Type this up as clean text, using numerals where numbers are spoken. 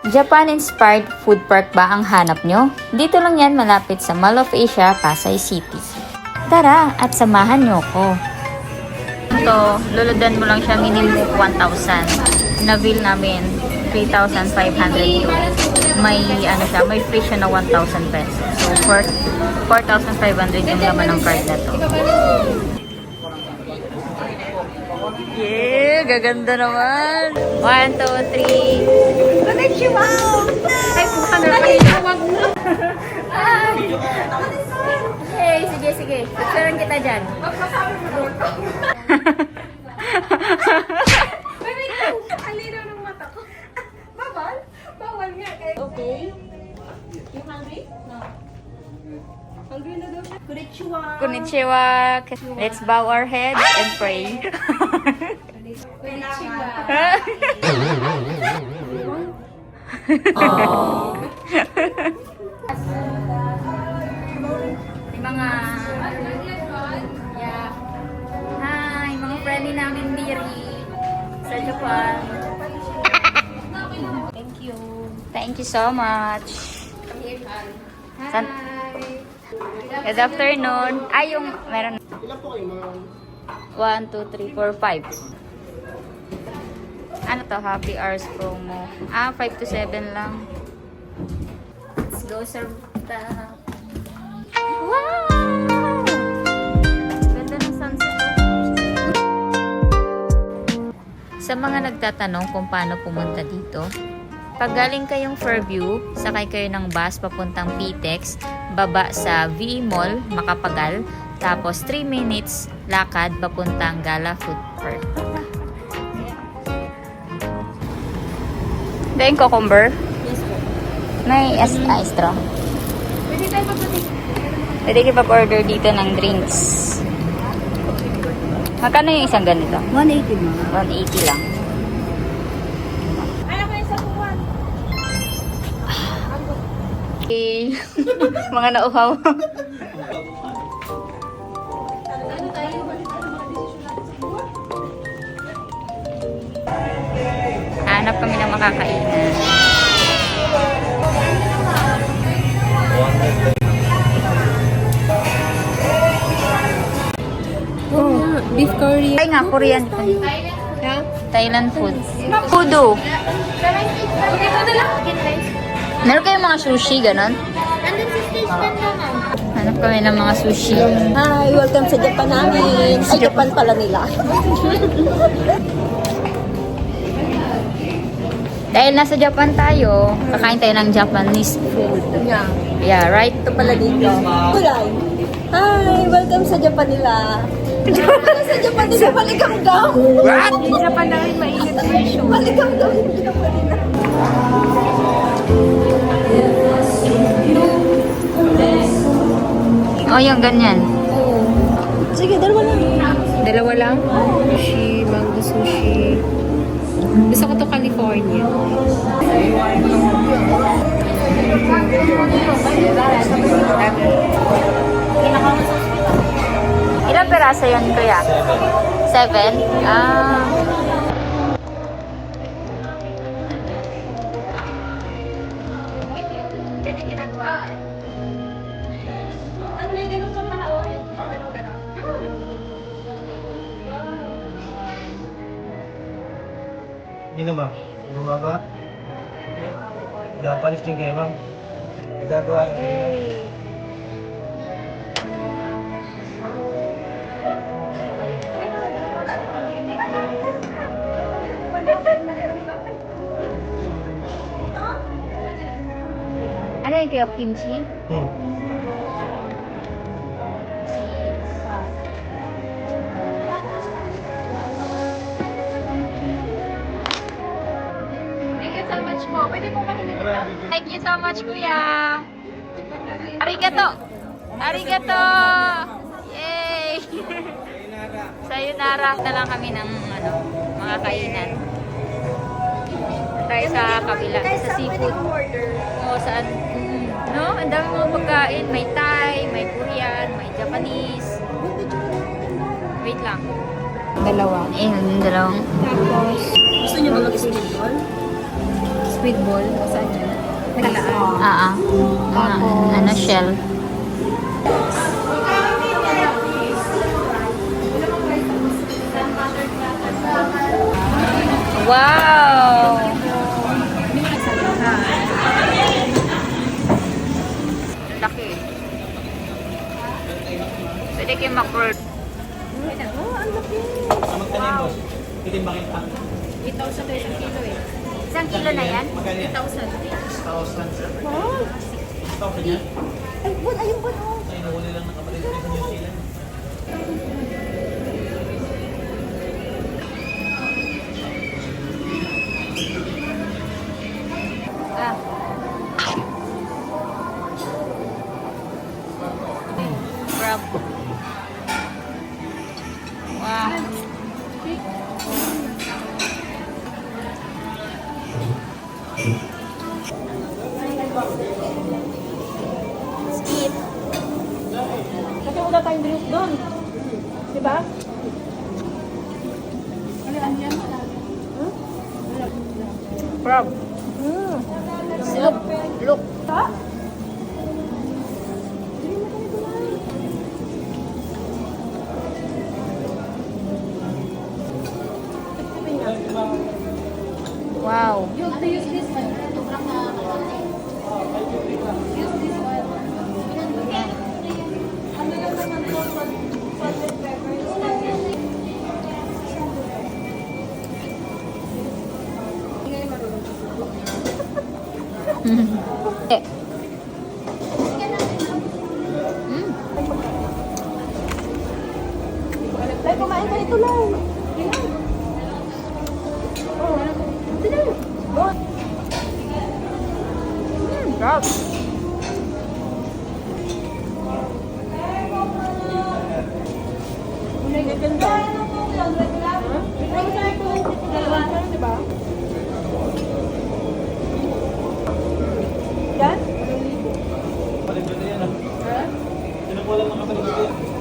Japan-inspired food park ba ang hanap nyo? Dito lang yan malapit sa Mall of Asia, Pasay City. Tara at samahan nyo ko. Ito, luludan mo lang siya minimum 1,000. Na-bill namin 3,500. May ano siya, may free siya na 1,000 pesos. So, 4,500 yung laman ng card na to. Yeah, gaganda naman. 1, 2, 3. Konnichiwa! Ay, puka na kayo. Wag mo. Hey, sige. Picturean kita dyan. Ang linaw ng mata ko. Bawal? Bawal nga eh. Okay. You hungry? No. Hungry na daw siya. Konnichiwa. Konnichiwa. Let's bow our heads and pray. Konnichiwa. May mga hi, mga friendly namin diri sa Japan. Thank you so much. Good afternoon. Ay, yung meron. Ilan po kayo mga... 1, 2, 3, 4, 5. Ano to? Happy Hours promo. 5 to 7 lang. Let's go serve the... Wow! Ganda ng sunset. Sa mga nagtatanong kung paano pumunta dito, pag galing kayong Fairview, sakay kayo ng bus papuntang PTEX, baba sa VE Mall, Makapagal, tapos 3 minutes lakad papuntang Gala Food Park. Daing cucumber? Yes po. May ice straw. Pwede tayo magpatik. Pwede kayo pag-order dito ng drinks. Magkano yung isang ganito? 180 mga. 180 lang. Ano ba yung sa kuwan? Okay. Mga nauhaw. Ano tayo? Hanap kami ng makakainan. Oh, beef curry. Ay nga, Korean. Yeah? Thailand food. Fudu. Meron kayong mga sushi, ganon? Hanap kami ng mga sushi. Hi, welcome sa Japan namin. Ay, Japan pala nila. Dahil nasa Japan tayo, kakain tayo ng Japanese food. Yeah. Yeah, right? Ito pala dito. Kulay. Hi, welcome sa Japan nila. Sa Japan nila, baligang daw. What? Sa Japan na rin mainit ang show. Baligang daw, hindi na pwede na. Oh, yung ganyan. Sige, dalawa lang. Dalawa lang? Sushi, mango sushi. Gusto ko to California. Ilang peraso yan, kuya? 7? Ah. Yun na ma'am. Bumaba. Japanese din kayo ma'am. Gagawa. Ano yung kuya? Kimchi? Thank you so much po. Pwede po kami nila. Thank you so much, kuya. Arigato. Arigato. Yay. Sayonara na lang kami ng mga kainan. Tayo sa kabila, sa seafood. O saan? No, ang dami mga pagkain. May Thai, may Korean, may Japanese. Wait lang. Dalawa. Dalawang. Tapos, Gusto niyo ba mag-schedule? squid ball. Saan yun? Naglaan. Mga, ano, shell. Wow! Laki. Pwede kayo makrol. Magtanim, boss. Pwede makita. 8,000 to isang kilo eh. Isang kilo na yan? Magkano yan? 8,000. 6,000, sir. Wow! 6,000 yan? Ay, bun, ayun bun, oh. Ay, nahuli lang ng kapatid ko sa New Zealand. Ah. Crab. Wow. Skip. Kasi wala tayong drink doon. Diba? Crab. Look. Look. Ha? Wow. Eh. Tay, kumain ka ito lang. Oh, ito na. Bon. Crab. Ang ganda. Ang sarap ko lang sa dalawa, diba? Yan? Kapatid ko na yan, ah. Sino po lang ng kapatid ko yan?